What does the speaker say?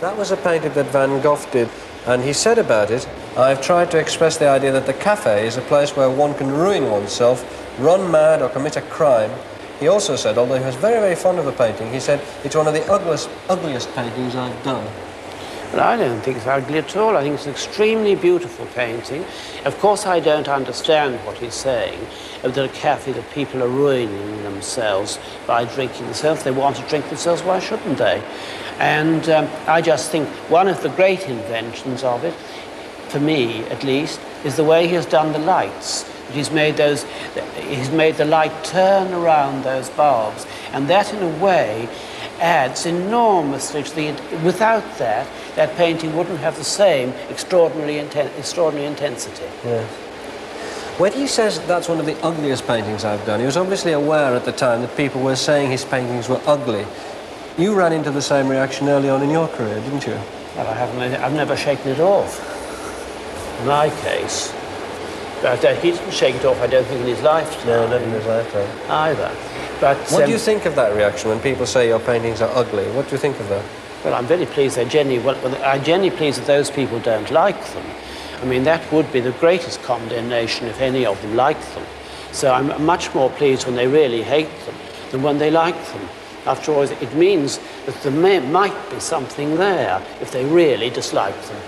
That was a painting that Van Gogh did, and he said about it, "I've tried to express the idea that the cafe is a place where one can ruin oneself, run mad or commit a crime." He also said, although he was very, very fond of the painting, he said, "It's one of the ugliest paintings I've done." Well, I don't think it's ugly at all. I think it's an extremely beautiful painting. Of course, I don't understand what he's saying, that a cafe, that people are ruining themselves by drinking themselves. If they want to drink themselves, why shouldn't they? And I just think one of the great inventions of it, for me at least, is the way he has done the lights. He's made the light turn around those bulbs, and that in a way adds enormously to the... Without that, that painting wouldn't have the same extraordinary intensity. Yeah. When he says that's one of the ugliest paintings I've done, he was obviously aware at the time that people were saying his paintings were ugly. You ran into the same reaction early on in your career, didn't you? Well, I've never shaken it off, in my case. But he didn't shake it off, I don't think, in his lifetime. No, not in his lifetime. Either. But, what do you think of that reaction when people say your paintings are ugly? What do you think of that? Well, I'm very pleased. I'm genuinely pleased that those people don't like them. I mean, that would be the greatest condemnation if any of them liked them. So I'm much more pleased when they really hate them than when they like them. After all, it means that there might be something there if they really dislike them.